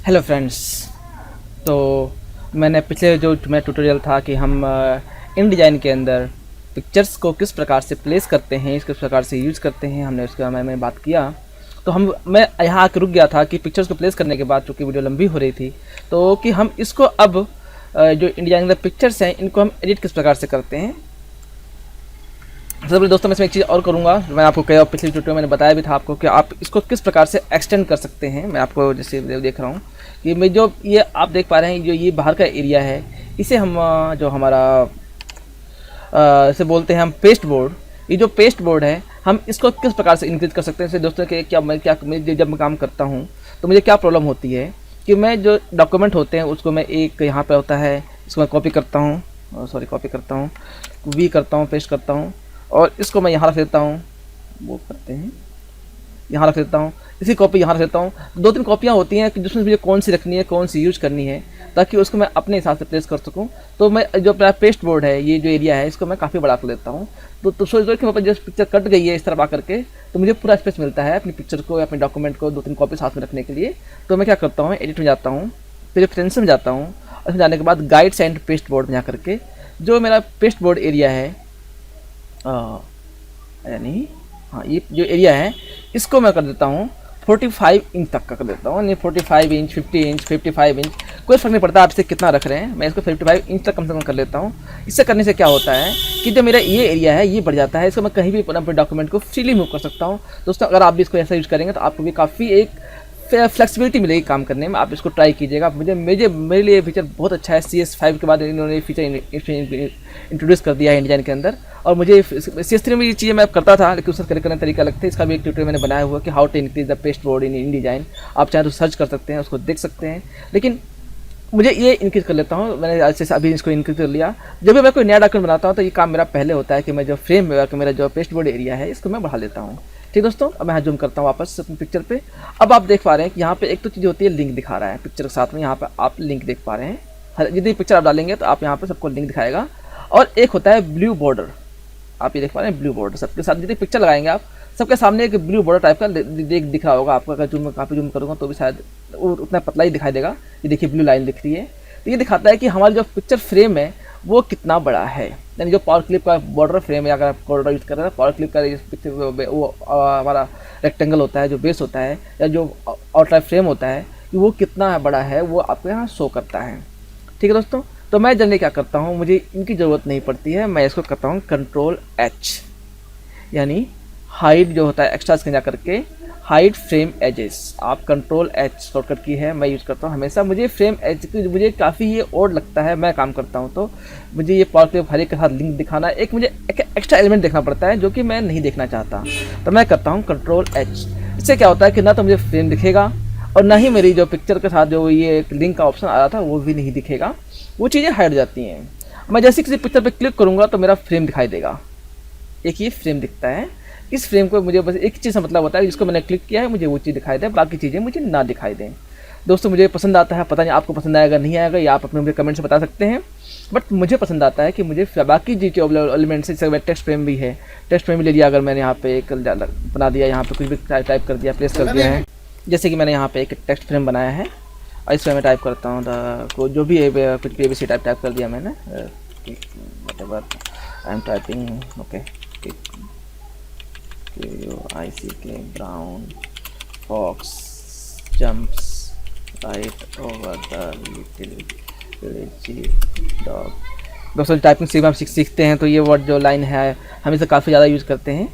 Hello friends. तो मैंने पिछले जो मेरा ट्यूटोरियल था कि हम InDesign के अंदर पिक्चर्स को किस प्रकार से प्लेस करते हैं, किस प्रकार से यूज़ करते हैं, हमने उसके बारे में बात किया। तो मैं यहाँ आके रुक गया था कि पिक्चर्स को प्लेस करने के बाद, चूँकि वीडियो लंबी हो रही थी, तो कि हम इसको अब जो InDesign के अंदर पिक्चर्स हैं इनको हम एडिट किस प्रकार से करते हैं। सबसे पहले दोस्तों मैं इसमें एक चीज़ और करूँगा। मैं आपको कई पिछले ट्यूटोरियल में मैंने बताया भी था आपको कि आप इसको किस प्रकार से एक्सटेंड कर सकते हैं। मैं आपको जैसे देख रहा हूँ कि मैं जो ये आप देख पा रहे हैं, जो ये बाहर का एरिया है, इसे हम जो हमारा इसे बोलते हैं हम पेस्ट बोर्ड। ये जो पेस्ट बोर्ड है, हम इसको किस प्रकार से इंक्रीज कर सकते हैं। जैसे दोस्तों के जब मैं काम करता हूँ तो मुझे क्या प्रॉब्लम होती है कि मैं जो डॉक्यूमेंट होते हैं उसको मैं एक यहाँ पर होता है, इसको मैं कॉपी करता हूँ, वी करता हूँ, पेस्ट करता हूँ, और इसको मैं यहाँ रख देता हूँ, वो करते हैं यहाँ रख देता हूँ, इसी कॉपी यहाँ रख देता हूँ। दो तीन कॉपियाँ होती हैं कि जिसमें मुझे कौन सी रखनी है, कौन सी यूज करनी है, ताकि उसको मैं अपने हिसाब से प्लेस कर सकूँ। तो मैं जो अपना पेस्ट बोर्ड है, ये जो एरिया है, इसको मैं काफ़ी बड़ा कर देता हूँ। तो सोच लो कि मेरे पास जो पिक्चर कट गई है इस तरफ आकर के, तो मुझे पूरा स्पेस मिलता है अपनी पिक्चर को या अपने डॉक्यूमेंट को दो तीन कॉपी साथ में रखने के लिए। तो मैं क्या करता हूँ, एडिट में जाता हूँ, फिर प्रेफरेंस में जाता हूँ, और उसमें जाने के बाद गाइड्स एंड पेस्ट बोर्ड में जा करके जो मेरा पेस्ट बोर्ड एरिया है, यानी हाँ, ये जो एरिया है इसको मैं कर देता हूँ 45 इंच तक का कर देता हूँ। नहीं 45 इंच, 50 इंच, 55 इंच, कोई फ़र्क नहीं पड़ता आप इसे कितना रख रहे हैं। मैं इसको 55 इंच तक कम से कम कर लेता हूँ। इससे करने से क्या होता है कि जो मेरा ये एरिया है ये बढ़ जाता है, इसको मैं कहीं भी अपने डॉक्यूमेंट को फ्रीली मूव कर सकता हूँ। दोस्तों अगर आप भी इसको ऐसा यूज़ करेंगे तो आपको भी काफ़ी एक फ्लेक्सिबिलिटी मिलेगी काम करने में। आप इसको ट्राई कीजिएगा। मेरे लिए फीचर बहुत अच्छा है। CS5 के बाद इन्होंने फीचर इंट्रोड्यूस कर दिया है InDesign के अंदर, और मुझे CS3 में ये चीज़ें मैं करता था, लेकिन उसका करने का तरीका अलग था। इसका भी एक ट्यूटोरियल मैंने बनाया हुआ कि how to increase the paste board in InDesign। आप चाहे तो सर्च कर सकते हैं, उसको देख सकते हैं, लेकिन मुझे ये इंक्रीज़ कर लेता हूँ। मैंने आज से अभी इसको इंक्रीज़ कर लिया। जब भी मैं कोई नया डॉक्यूमेंट बनाता हूँ तो ये काम मेरा पहले होता है कि मैं जो फ्रेम मेरा जो पेस्ट बोर्ड एरिया है इसको मैं बढ़ा लेता हूँ। ठीक दोस्तों, अब मैं जूम करता हूँ वापस अपनी पिक्चर पे। अब आप देख पा रहे हैं कि यहाँ पे एक तो चीज़ होती है, लिंक दिखा रहा है पिक्चर के साथ में। यहाँ पे आप लिंक देख पा रहे हैं, जितनी पिक्चर आप डालेंगे तो आप यहाँ पे सबको लिंक दिखाएगा। और एक होता है ब्लू बॉर्डर, आप ये देख पा रहे हैं ब्लू बॉर्डर। सबके साथ जितनी पिक्चर लगाएंगे आप, सबके सामने एक ब्लू बॉर्डर टाइप का दिख रहा होगा आपको। अगर काफ़ी जूम करूँगा तो भी शायद उतना पतला ही दिखाई देगा। ये देखिए ब्लू लाइन दिख रही है। तो ये दिखाता है कि हमारा जो पिक्चर फ्रेम है वो कितना बड़ा है। यानी जो पावर क्लिप का बॉर्डर फ्रेम है, अगर आप बॉर्डर यूज़ कर रहे हैं, पावर क्लिप का पिक्चर वो हमारा रेक्टेंगल होता है, जो बेस होता है या जो आउटलाइन फ्रेम होता है, वो कितना बड़ा है वो आपको यहाँ शो करता है। ठीक है दोस्तों, तो मैं जनरली क्या करता हूँ, मुझे इनकी ज़रूरत नहीं पड़ती है। मैं इसको करता हूँ Ctrl+H, यानी हाइड जो होता है एक्स्ट्रा स्क्रीन जा करके हाइड फ्रेम एजेस। आप Ctrl+H शॉर्टकट की है, मैं यूज़ करता हूँ हमेशा। मुझे फ्रेम एज की मुझे काफ़ी ये ओड लगता है। मैं काम करता हूँ तो मुझे ये पावर क्लिप हर एक के साथ लिंक दिखाना, एक मुझे एक एक्स्ट्रा एलिमेंट देखना पड़ता है जो कि मैं नहीं देखना चाहता। तो मैं करता हूँ Ctrl+H। इससे क्या होता है कि ना तो मुझे फ्रेम दिखेगा, और ना ही मेरी जो पिक्चर के साथ जो ये एक लिंक का ऑप्शन आ रहा था वो भी नहीं दिखेगा। वो चीज़ें हट जाती हैं। मैं जैसे किसी पिक्चर पर क्लिक करूँगा तो मेरा फ्रेम दिखाई देगा, एक ये फ्रेम दिखता है। इस फ्रेम को मुझे बस एक चीज़ का मतलब होता है, जिसको मैंने क्लिक किया है मुझे वो चीज़ दिखाई दे, बाकी चीज़ें मुझे ना दिखाई दें। दोस्तों मुझे पसंद आता है, पता नहीं आपको पसंद आएगा नहीं आएगा, या आप अपने मुझे कमेंट से बता सकते हैं। बट मुझे पसंद आता है कि मुझे बाकी जी जो एलिमेंट्स से टेक्स्ट फ्रेम भी है, टेक्स्ट फ्रेम भी ले लिया। अगर मैंने यहाँ पे एक बना दिया, यहाँ पे कुछ भी टाइप कर दिया, प्लेस कर दिया है, जैसे कि मैंने यहाँ पे एक टेक्स्ट फ्रेम बनाया है, और इसमें मैं टाइप करता हूँ जो भी है, कुछ भी ABC टाइप कर दिया मैंने, whatever I am typing, okay KUICK brown fox jumps right over the little village dog। दोस्तों टाइपिंग से हम सीखते हैं तो ये वर्ड जो लाइन है हम इसे काफ़ी ज़्यादा यूज़ करते हैं।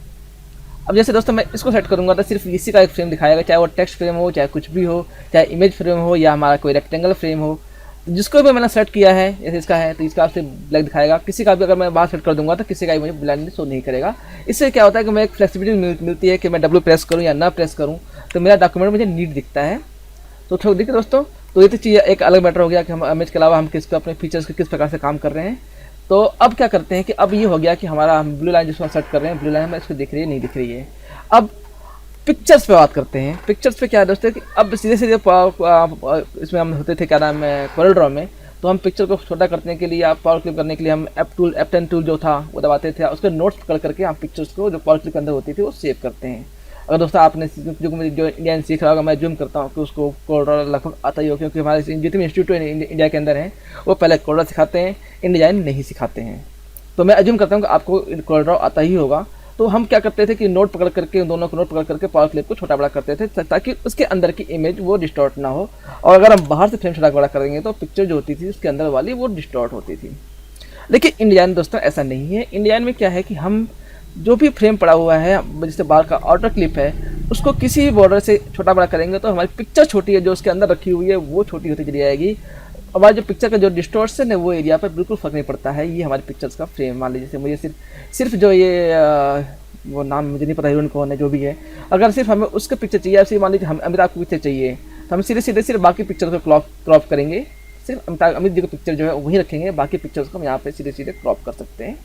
अब जैसे दोस्तों मैं इसको सेट करूँगा तो सिर्फ इसी का एक फ्रेम दिखाएगा, चाहे वो टेक्स्ट फ्रेम हो, चाहे कुछ भी हो, चाहे इमेज फ्रेम हो, या हमारा कोई रेक्टेंगल फ्रेम हो। जिसको भी मैंने सेट किया है, जैसे इसका है तो इसका आपसे ब्लैक दिखाएगा। किसी का भी अगर मैं बाहर सेट कर दूंगा तो किसी का भी मुझे ब्लैक शो नहीं करेगा। इससे क्या होता है कि मैं एक फ्लेक्सिबिलिटी मिलती है कि मैं W प्रेस करूं या ना प्रेस करूं तो मेरा डॉक्यूमेंट मुझे नीट दिखता है। तो थोड़ा देखिए दोस्तों, तो ये तो चीज़ एक अलग मैटर हो गया कि हम इमेज के अलावा हम अपने फीचर्स के किस प्रकार से काम कर रहे हैं। तो अब क्या करते हैं कि अब ये हो गया कि हमारा हम ब्लू लाइन जिसको सेट कर रहे हैं, ब्लू लाइन हमें इसको दिख रही है नहीं दिख रही है। अब पिक्चर्स पे बात करते हैं। पिक्चर्स पे क्या है दोस्तों कि अब सीधे इसमें हम होते थे क्या नाम है Corel Draw में, तो हम पिक्चर को छोटा करने के लिए, आप पावर क्लिप करने के लिए हम F10 टूल जो था वो दबाते थे, उसके नोट्स कर करके हम पिक्चर्स को जो पावर क्लिप के अंदर होती थी वो सेव करते हैं। अगर दोस्तों आपने जो इंडियन सीख रहा होगा, मैं जूम करता हूँ कि उसको कोडर लगभग आता ही हो, क्योंकि हमारे जितने भी इंस्टीट्यूट इंडिया के अंदर हैं वो पहले कोडर सिखाते हैं, इंडिजाइन नहीं सिखाते हैं। तो मैं अज्यूम करता हूँ कि आपको कोडर आता ही होगा। तो हम क्या करते थे कि नोट पकड़ करके, उन दोनों को नोट पकड़ करके पावर क्लिप को छोटा बड़ा करते थे ताकि उसके अंदर की इमेज वो डिस्टॉर्ट ना हो। और अगर हम बाहर से फ्रेम छोटा बड़ा करेंगे तो पिक्चर जो होती थी उसके अंदर वाली वो डिस्टॉर्ट होती थी। लेकिन इंडियन दोस्तों ऐसा नहीं है। इंडियन में क्या है कि हम जो भी फ्रेम पड़ा हुआ है, जैसे बाहर का आउटर क्लिप है, उसको किसी भी बॉर्डर से छोटा बड़ा करेंगे तो हमारी पिक्चर छोटी है, जो उसके अंदर रखी हुई है वो छोटी होती चली जाएगी। हमारी जो पिक्चर का जो डिस्टॉर्शन है वो एरिया पर बिल्कुल फर्क नहीं पड़ता है। ये हमारी पिक्चर्स का फ्रेम, मान लीजिए जैसे मुझे सिर्फ जो ये वो नाम मुझे नहीं पता हीरोइन कौन है, जो भी है, अगर सिर्फ हमें उसका पिक्चर चाहिए, सिर्फ मान लीजिए हम अमिताभ को पिक्चर चाहिए, तो हम सीधे सिर्फ बाकी पिक्चर को क्रॉप करेंगे, सिर्फ अमित जी का पिक्चर जो है वहीं रखेंगे, बाकी पिक्चर्स को हम यहाँ पे सीधे क्रॉप कर सकते हैं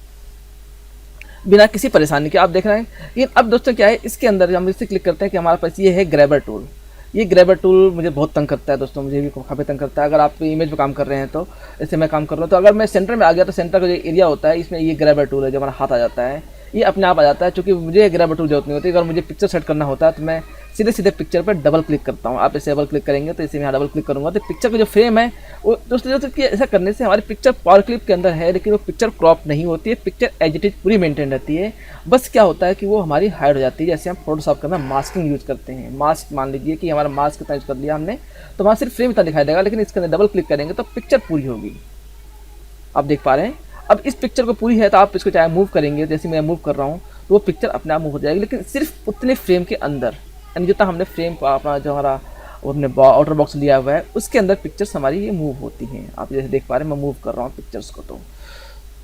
बिना किसी परेशानी के। आप देख रहे हैं। लेकिन अब दोस्तों क्या है, इसके अंदर हम इससे क्लिक करते हैं कि हमारे पास ये है ग्रैबर टूल। ये ग्रैबर टूल मुझे बहुत तंग करता है दोस्तों, मुझे भी काफ़ी तंग करता है। अगर आप इमेज पे काम कर रहे हैं तो, जैसे मैं काम कर रहा हूँ, तो अगर मैं सेंटर में आ गया तो सेंटर का जो एरिया होता है इसमें ये ग्रैबर टूल है, जो हमारा हाथ आ जाता है, ये अपने आप आ जाता है। चूँकि मुझे ग्रैबर टूल जरूरत नहीं होती। अगर मुझे पिक्चर सेट करना होता है तो मैं सीधे पिक्चर पर डबल क्लिक करता हूँ। आप इसे डबल क्लिक करेंगे तो इसे मैं यहाँ डबल क्लिक करूँगा तो पिक्चर का जो फ्रेम है वो दोस्तों कि ऐसा करने से हमारी पिक्चर पावर क्लिप के अंदर है, लेकिन वो पिक्चर क्रॉप नहीं होती है, पिक्चर एज इट इज पूरी मेंटेन रहती है। बस क्या होता है कि वो हमारी हाइड हो जाती है। जैसे हम फोटोशॉप के अंदर मास्किंग यूज़ करते हैं, मास्क मान लीजिए कि हमारा मास्क इतना यूज़ कर लिया हमने, तो वहाँ सिर्फ फ्रेम इतना दिखाई देगा, लेकिन इसके अंदर डबल क्लिक करेंगे तो पिक्चर पूरी होगी। आप देख पा रहे हैं। अब इस पिक्चर को पूरी है तो आप इसको चाहे मूव करेंगे, जैसे मैं मूव कर रहा हूँ तो वो पिक्चर अपने आप मूव हो जाएगी, लेकिन सिर्फ उतने फ्रेम के अंदर, यानी जितना हमने फ्रेम अपना जो हमारा अपने आउटर बॉक्स लिया हुआ है उसके अंदर पिक्चर्स हमारी ये मूव होती हैं। आप जैसे देख पा रहे हैं मैं मूव कर रहा हूँ पिक्चर्स को। तो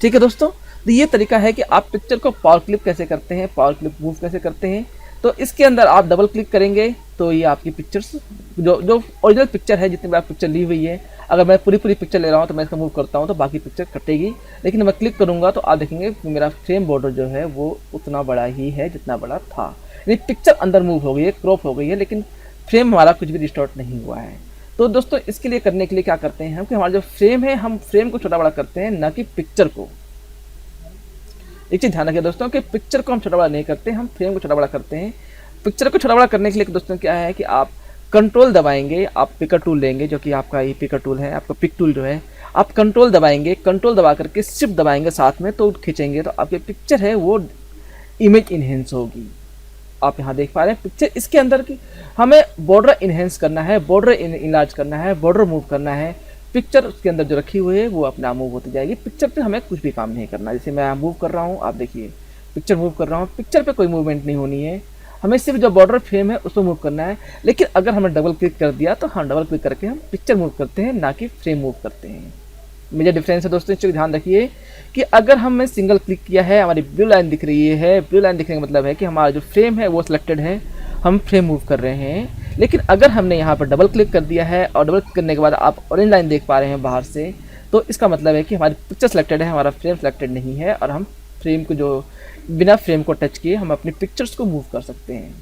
ठीक है दोस्तों, तो ये तरीका है कि आप पिक्चर को पावर क्लिप कैसे करते हैं, पावर क्लिप मूव कैसे करते हैं। तो इसके अंदर आप डबल क्लिक करेंगे तो ये आपकी पिक्चर्स जो ओरिजिनल पिक्चर है, जितनी भी आप पिक्चर ली हुई है, अगर मैं पूरी पिक्चर ले रहा हूँ तो मैं इसका मूव करता हूँ तो बाकी पिक्चर कटेगी। लेकिन मैं क्लिक करूँगा तो आप देखेंगे कि मेरा फ्रेम बॉर्डर जो है वो उतना बड़ा ही है जितना बड़ा था। यानी पिक्चर अंदर मूव हो गई है, क्रॉप हो गई है, लेकिन फ्रेम हमारा कुछ भी डिस्टॉर्ट नहीं हुआ है। तो दोस्तों इसके लिए करने के लिए क्या करते हैं हम कि हमारा जो फ्रेम है, हम फ्रेम को छोटा बड़ा करते हैं, ना कि पिक्चर को। एक चीज़ ध्यान रखिए दोस्तों कि पिक्चर को हम छोटा बड़ा नहीं करते, हम फ्रेम को छोटा बड़ा करते हैं। पिक्चर को छोटा बड़ा करने के लिए दोस्तों क्या है कि आप कंट्रोल दबाएंगे, आप पिकर टूल लेंगे, जो कि आपका ये पिकर टूल है, आपका पिक टूल जो है, आप कंट्रोल दबाएंगे, कंट्रोल दबा करके शिफ्ट दबाएंगे साथ में, तो खींचेंगे तो आपकी पिक्चर है वो इमेज इन्हेंस होगी। आप यहाँ देख पा रहे हैं पिक्चर। इसके अंदर की हमें बॉर्डर इन्हेंस करना है, बॉर्डर इनलार्ज करना है, बॉर्डर मूव करना है, पिक्चर उसके अंदर जो रखी हुई है वो अपने आप मूव होती जाएगी। पिक्चर पे हमें कुछ भी काम नहीं करना। जैसे मैं मूव कर रहा हूँ, आप देखिए पिक्चर मूव कर रहा हूँ, पिक्चर पे कोई मूवमेंट नहीं होनी है, हमें सिर्फ जो बॉर्डर फ्रेम है उसको मूव करना है। लेकिन अगर हमने डबल क्लिक कर दिया तो हम डबल क्लिक करके हम पिक्चर मूव करते हैं, ना कि फ्रेम मूव करते हैं। मेजर डिफरेंस है दोस्तों, इस चीज़ ध्यान रखिए कि अगर हमने सिंगल क्लिक किया है, हमारी ब्लू लाइन दिख रही है, ब्लू लाइन दिखने का मतलब है कि हमारा जो फ्रेम है वो सिलेक्टेड है, हम फ्रेम मूव कर रहे हैं। लेकिन अगर हमने यहाँ पर डबल क्लिक कर दिया है और डबल क्लिक करने के बाद आप ऑरेंज लाइन देख पा रहे हैं बाहर से, तो इसका मतलब है कि हमारी पिक्चर सेलेक्टेड है, हमारा फ्रेम सेलेक्टेड नहीं है, और हम फ्रेम को जो बिना फ्रेम को टच किए हम अपनी पिक्चर्स को मूव कर सकते हैं।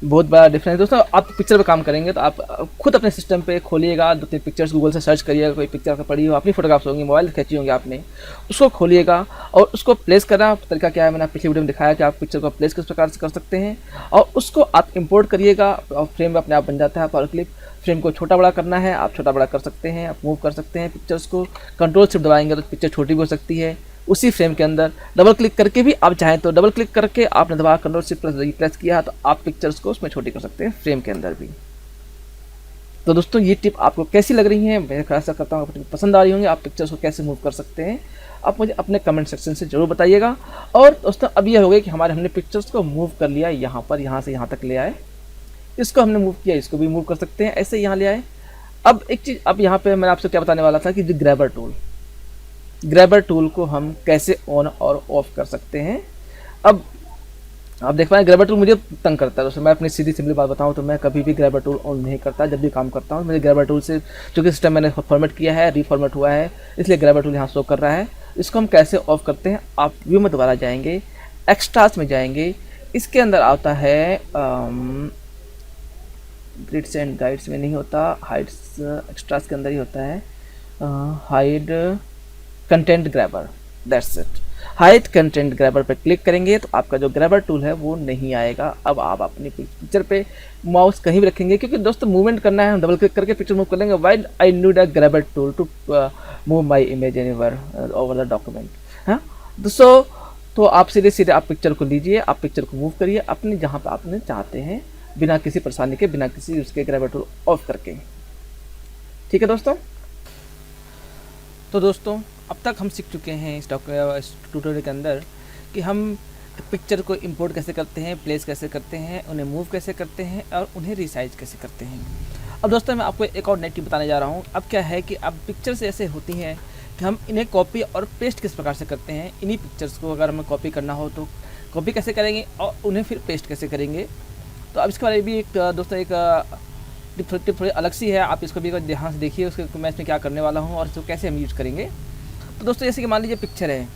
बहुत बड़ा डिफरेंस दोस्तों। आप पिक्चर पे काम करेंगे तो आप खुद अपने सिस्टम पे खोलिएगा, 2-3 पिक्चर्स गूगल से सर्च करिएगा, कोई पिक्चर आपका पड़ी हो, अपनी फोटोग्राफ्स होंगी, मोबाइल से खींची होंगी आपने, उसको खोलिएगा और उसको प्लेस करना तरीका क्या है, मैंने पिछले वीडियो में दिखाया कि आप पिक्चर को प्लेस किस प्रकार से कर सकते हैं, और उसको आप इंपोर्ट करिएगा और फ्रेम अपने आप बन जाता है पावर क्लिप। फ्रेम को छोटा बड़ा करना है, आप छोटा बड़ा कर सकते हैं, आप मूव कर सकते हैं पिक्चर्स को, कंट्रोल शिफ्ट दबाएंगे तो पिक्चर छोटी भी हो सकती है उसी फ्रेम के अंदर। डबल क्लिक करके भी आप चाहें तो, डबल क्लिक करके आपने दबा कंट्रोल शिफ्ट प्रेस किया तो आप पिक्चर्स को उसमें छोटी कर सकते हैं फ्रेम के अंदर भी। तो दोस्तों ये टिप आपको कैसी लग रही है, मैं ऐसा करता हूँ आपको पसंद आ रही होंगी, आप पिक्चर्स को कैसे मूव कर सकते हैं आप मुझे अपने कमेंट सेक्शन से जरूर बताइएगा। और दोस्तों अब यह हो गया कि हमने पिक्चर्स को मूव कर लिया, यहाँ पर, यहाँ से यहाँ तक ले आए, इसको हमने मूव किया, इसको भी मूव कर सकते हैं, ऐसे यहाँ ले आए। अब एक चीज़, अब यहाँ पे मैंने आपसे क्या बताने वाला था कि जो ग्रैबर टूल को हम कैसे ऑन और ऑफ कर सकते हैं। अब आप देख पाए ग्रैबर टूल मुझे तंग करता है दोस्तों। मैं अपनी सीधी सिंपली बात बताऊं तो मैं कभी भी ग्रैबर टूल ऑन नहीं करता जब भी काम करता हूं। मुझे ग्रैबर टूल से, चूँकि सिस्टम मैंने फॉर्मेट किया है, रीफॉर्मेट हुआ है, इसलिए ग्रैबर टूल यहाँ शो कर रहा है। इसको हम कैसे ऑफ करते हैं, आप व्यू में दोबारा जाएंगे, एक्स्ट्रास में जाएंगे, इसके अंदर आता है ग्रिड्स एंड गाइड्स में नहीं होता, हाइड्स एक्स्ट्रास के अंदर ही होता है, hide content grabber, that's it. Hide content grabber पर क्लिक करेंगे तो आपका जो ग्रैबर टूल है वो नहीं आएगा। अब आप अपनी पिक्चर पे माउस कहीं भी रखेंगे, क्योंकि दोस्तों मूवमेंट करना है, हम डबल क्लिक करके पिक्चर मूव कर लेंगे। While I need a grabber tool to move my image anywhere over the document. हाँ दोस्तों, तो आप सीधे सीधे आप पिक्चर को लीजिए, आप पिक्चर को मूव करिए अपने जहाँ पे आपने चाहते हैं, बिना किसी परेशानी के, बिना किसी उसके ग्रैबर टूल ऑफ करके। ठीक है दोस्तों। तो दोस्तों अब तक हम सीख चुके हैं इस ट्यूटोरियल के अंदर कि हम पिक्चर को इंपोर्ट कैसे करते हैं, प्लेस कैसे करते हैं, उन्हें मूव कैसे करते हैं और उन्हें रिसाइज कैसे करते हैं। अब दोस्तों मैं आपको एक और नई टिप बताने जा रहा हूँ। अब क्या है कि अब पिक्चर्स ऐसे होती हैं कि हम इन्हें कॉपी और पेस्ट किस प्रकार से करते हैं। इन्हीं पिक्चर्स को अगर हमें कॉपी करना हो तो कॉपी कैसे करेंगे और उन्हें फिर पेस्ट कैसे करेंगे। तो अब इसके बारे में भी एक दोस्तों एक टिप थोड़ी अलग सी है, आप इसको भी ध्यान से देखिए उसके मैं इसमें क्या करने वाला हूँ और इसको कैसे हम यूज करेंगे। तो दोस्तों जैसे कि मान लीजिए पिक्चर है,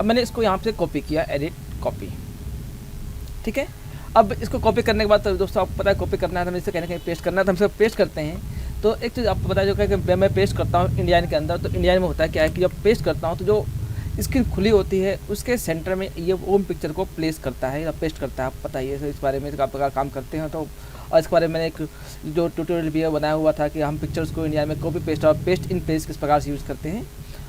अब मैंने इसको यहाँ से कॉपी किया, एडिट कॉपी, ठीक है। अब इसको कॉपी करने के बाद तो दोस्तों आपको पता है कॉपी करना है तो हमें इसे कहीं ना कहीं पेस्ट करना है, तो हम इसको पेस्ट करते हैं। तो एक चीज़ आपको पता है जो कि मैं पेस्ट करता हूँ इंडियन के अंदर, तो इंडियन में होता है क्या है कि जब पेस्ट करता हूँ तो जो स्क्रीन खुली होती है उसके सेंटर में ये वो पिक्चर को प्लेस करता है या पेस्ट करता है। आप पता ही है इस बारे में आप अगर काम करते हैं तो। और इसके बारे में मैंने एक जो ट्यूटोरियल भी बनाया हुआ था कि हम पिक्चर्स को इंडिया में कॉपी पेस्ट और पेस्ट इन प्लेस किस प्रकार से यूज़ करते हैं।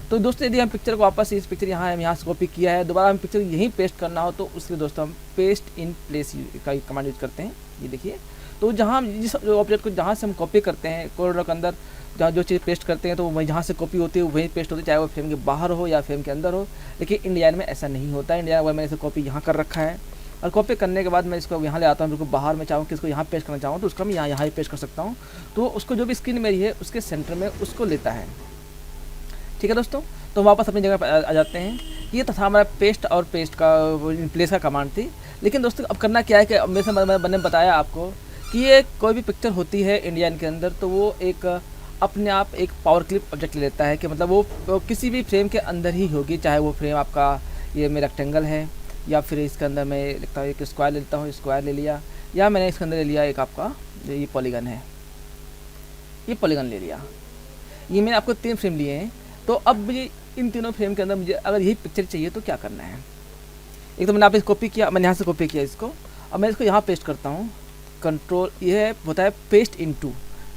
तो दोस्तों यदि हम पिक्चर को वापस इस पिक्चर यहाँ से कॉपी किया है, दोबारा हम पिक्चर यहीं पेस्ट करना हो तो उसके दोस्तों हम पेस्ट इन प्लेस का कमांड यूज़ करते हैं। ये देखिए, तो जहाँ हम जिस ऑब्जेक्ट को जहाँ से हम कॉपी करते हैं कॉरिडोर के अंदर जहाँ जो चीज़ पेस्ट करते हैं तो वहीं जहाँ से कॉपी होती है वहीं पेस्ट होती है, चाहे वो फ्रेम के बाहर हो या फ्रेम के अंदर हो। लेकिन इंडिया में ऐसा नहीं होता है। इंडिया में मैंने इसे कॉपी यहाँ कर रखा है और कॉपी करने के बाद मैं इसको यहाँ ले आता हूँ, बिल्कुल बाहर में चाहूँ कि इसको यहाँ पेस्ट करना चाहूँ तो उसका मैं यहाँ ही पेस्ट कर सकता हूँ। तो उसको जो भी स्क्रीन मेरी है उसके सेंटर में उसको लेता है। ठीक है दोस्तों, तो वापस अपनी जगह पर आ जाते हैं। ये था हमारा पेस्ट और पेस्ट का प्लेस का कमांड थी। लेकिन दोस्तों अब करना क्या है कि मेरे से मैंने बताया आपको कि ये कोई भी पिक्चर होती है इंडियन के अंदर तो वो एक अपने आप एक पावर क्लिप ऑब्जेक्ट ले लेता है कि मतलब वो किसी भी फ्रेम के अंदर ही होगी, चाहे वो फ्रेम आपका ये में रेक्टेंगल है या फिर इसके अंदर मैं लिखता हूँ एक स्क्वायर लेता हूँ, स्क्वायर ले लिया, या मैंने इसके अंदर ले लिया एक आपका ये पॉलीगन है, ये पॉलीगन ले लिया। ये मैंने आपको 3 फ्रेम लिए हैं। तो अब मुझे इन तीनों फ्रेम के अंदर मुझे अगर यही पिक्चर चाहिए तो क्या करना है। एक तो मैंने आप कॉपी किया, मैंने यहाँ से कॉपी किया इसको, अब मैं इसको यहाँ पेस्ट करता हूँ। कंट्रोल ये होता है पेस्ट इनटू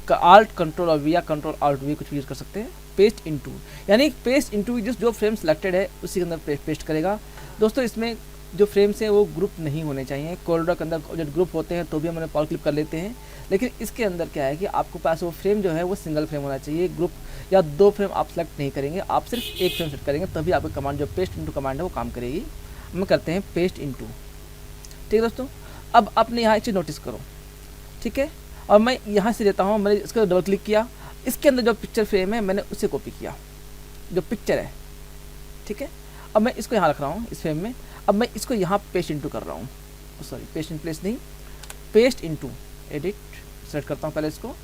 का आल्ट कंट्रोल और वी या कंट्रोल आल्ट वी कुछ भी यूज़ कर सकते हैं। पेस्ट इनटू यानी पेस्ट इनटू जो फ्रेम सेलेक्टेड है उसी के अंदर पेस्ट करेगा। दोस्तों इसमें जो फ्रेम्स हैं वो ग्रुप नहीं होने चाहिए। कॉरिडोर के अंदर जो ग्रुप होते हैं तो भी हम पावर क्लिप कर लेते हैं, लेकिन इसके अंदर क्या है कि आपको पास वो फ्रेम जो है वो सिंगल फ्रेम होना चाहिए। ग्रुप या 2 फ्रेम आप सेलेक्ट नहीं करेंगे, आप सिर्फ एक फ्रेम सेलेक्ट करेंगे, तभी आपका कमांड जो पेस्ट इनटू कमांड है वो काम करेगी। हम करते हैं पेस्ट इनटू। ठीक है दोस्तों, अब आपने यहाँ एक चीज़ नोटिस करो, ठीक है। और मैं यहाँ से लेता हूँ, मैंने इसको डबल क्लिक किया, इसके अंदर जो पिक्चर फ्रेम है मैंने उसे कॉपी किया, जो पिक्चर है, ठीक है। अब मैं इसको यहाँ रख रहा हूँ इस फ्रेम में। अब मैं इसको यहाँ पेस्ट इनटू कर रहा हूँ, सॉरी पेस्ट इन प्लेस नहीं, पेस्ट इनटू, एडिट सेलेक्ट करता हूँ पहले इसको,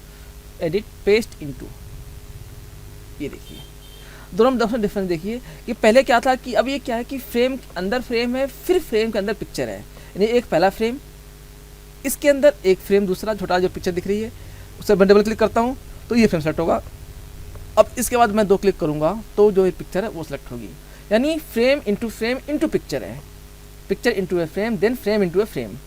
एडिट पेस्ट इनटू। ये देखिए दोनों में डिफरेंस देखिए कि पहले क्या था कि अब ये क्या है कि फ्रेम के अंदर फ्रेम है, फिर फ्रेम के अंदर पिक्चर है। यानी एक पहला फ्रेम, इसके अंदर एक फ्रेम दूसरा छोटा जो पिक्चर दिख रही है उसे मैं डबल क्लिक करता हूँ तो ये फ्रेम सेलेक्ट होगा। अब इसके बाद मैं 2 क्लिक करूँगा तो जो पिक्चर है वो सिलेक्ट होगी। यानी फ्रेम इंटू पिक्चर है, picture into a frame, then frame into a frame.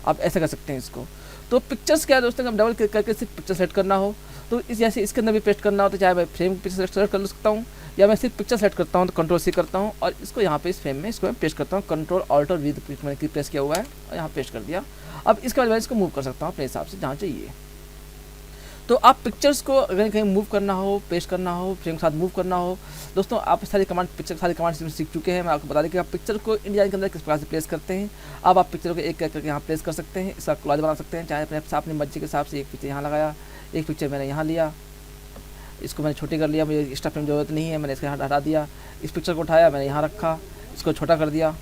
आप ऐसा कर सकते हैं इसको। तो पिक्चर्स क्या है दोस्तों, हम डबल क्लिक करके सिर्फ पिक्चर सेलेक्ट करना हो तो इस जैसे इसके अंदर भी पेस्ट करना हो तो चाहे मैं फ्रेम पिक्चर सेलेक्ट कर सकता हूँ, या मैं सिर्फ पिक्चर सेलेक्ट करता हूँ तो कंट्रोल सी करता हूँ और इसको यहाँ पे इस फ्रेम में इसको मैं पेस्ट करता हूँ। कंट्रोल ऑल्ट और वी मैंने प्रेस किया हुआ है और यहाँ पेस्ट कर दिया। अब इसके बाद मैं इसको मूव कर सकता हूँ अपने हिसाब से जहाँ चाहिए। तो आप पिक्चर्स को अगर कहीं मूव करना हो, पेस्ट करना हो, फ्रेम के साथ मूव करना हो, दोस्तों आप सारी कमांड सीख चुके हैं। मैं आपको बता दें कि आप पिक्चर को इंडिया के अंदर किस प्रकार से प्लेस करते हैं। अब आप पिक्चर को एक करके यहाँ प्लेस कर सकते हैं, इसका कोलाज बना सकते हैं, चाहे अपने मर्जी के हिसाब से। एक पिक्चर यहाँ लगाया, एक पिक्चर मैंने यहाँ लिया, इसको मैंने छोटी कर लिया, मुझे एक्स्ट्रा फ्रेम जरूरत नहीं है, मैंने इसको यहाँ हटा दिया। इस पिक्चर को उठाया, मैंने यहाँ रखा, इसको छोटा कर दिया।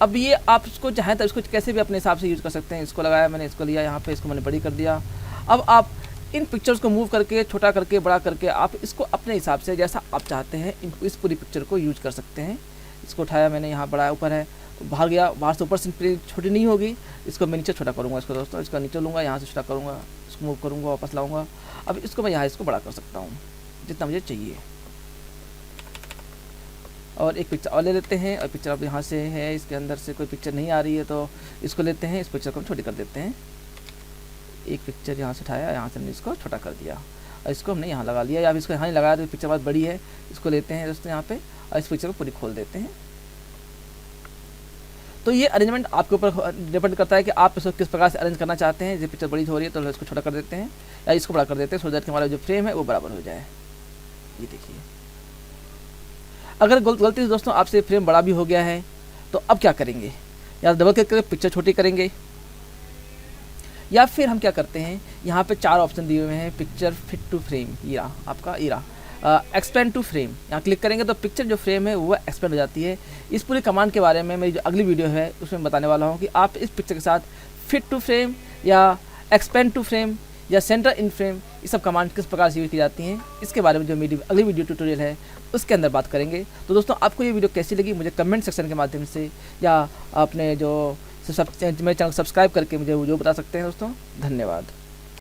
अब ये आप इसको चाहें तो इसको कैसे भी अपने हिसाब से यूज़ कर सकते हैं। इसको लगाया मैंने, इसको लिया यहाँ पे, इसको मैंने बड़ी कर दिया। अब आप इन पिक्चर्स को मूव करके, छोटा करके, बड़ा करके आप इसको अपने हिसाब से जैसा आप चाहते हैं इस पूरी पिक्चर को यूज कर सकते हैं। इसको उठाया मैंने, यहाँ बड़ा ऊपर है, बाहर गया, बाहर से ऊपर से छोटी नहीं होगी, इसको मैं नीचे छोटा करूँगा। इसको दोस्तों इसका नीचे लूँगा, यहाँ से छोटा करूँगा, इसको मूव करूँगा, वापस लाऊँगा। अब इसको मैं यहाँ इसको बड़ा कर सकता हूँ जितना मुझे चाहिए। और एक पिक्चर और ले लेते हैं, और पिक्चर अब यहाँ से है, इसके अंदर से कोई पिक्चर नहीं आ रही है तो इसको लेते हैं, इस पिक्चर को हम छोटी कर देते हैं। एक पिक्चर यहाँ से उठाया, यहाँ से हमने इसको छोटा कर दिया, और इसको हमने यहाँ लगा लिया, या फिर इसको यहाँ ही लगाया तो पिक्चर बहुत बड़ी है। इसको लेते हैं दोस्तों यहाँ पे, और इस पिक्चर को पूरी खोल देते हैं। तो ये अरेंजमेंट आपके ऊपर डिपेंड करता है कि आप इसको किस प्रकार से अरेंज करना चाहते हैं। जब पिक्चर बड़ी हो रही है तो हम इसको छोटा कर देते हैं, या इसको बड़ा कर देते हैं, सो दैट कि हमारा जो फ्रेम है वो बराबर हो जाए। ये देखिए, अगर गलती से दोस्तों आपसे फ्रेम बड़ा भी हो गया है तो अब क्या करेंगे, या डबल क्लिक करके पिक्चर छोटी करेंगे, या फिर हम क्या करते हैं, यहाँ पे 4 ऑप्शन दिए हुए हैं, पिक्चर फिट टू फ्रेम, ईरा आपका ईरा, एक्सपेंड टू फ्रेम, यहाँ क्लिक करेंगे तो पिक्चर जो फ्रेम है वो एक्सपेंड हो जाती है। इस पूरी कमांड के बारे में मेरी जो अगली वीडियो है उसमें बताने वाला हूँ कि आप इस पिक्चर के साथ फिट टू फ्रेम या एक्सपेंड टू फ्रेम या सेंटर इन फ्रेम ये सब कमांड किस प्रकार से यूज की जाती हैं, इसके बारे में जो मेरी अगली वीडियो ट्यूटोरियल है उसके अंदर बात करेंगे। तो दोस्तों आपको ये वीडियो कैसी लगी मुझे कमेंट सेक्शन के माध्यम से, या आपने जो मेरे चैनल को सब्सक्राइब करके मुझे जो बता सकते हैं दोस्तों। धन्यवाद।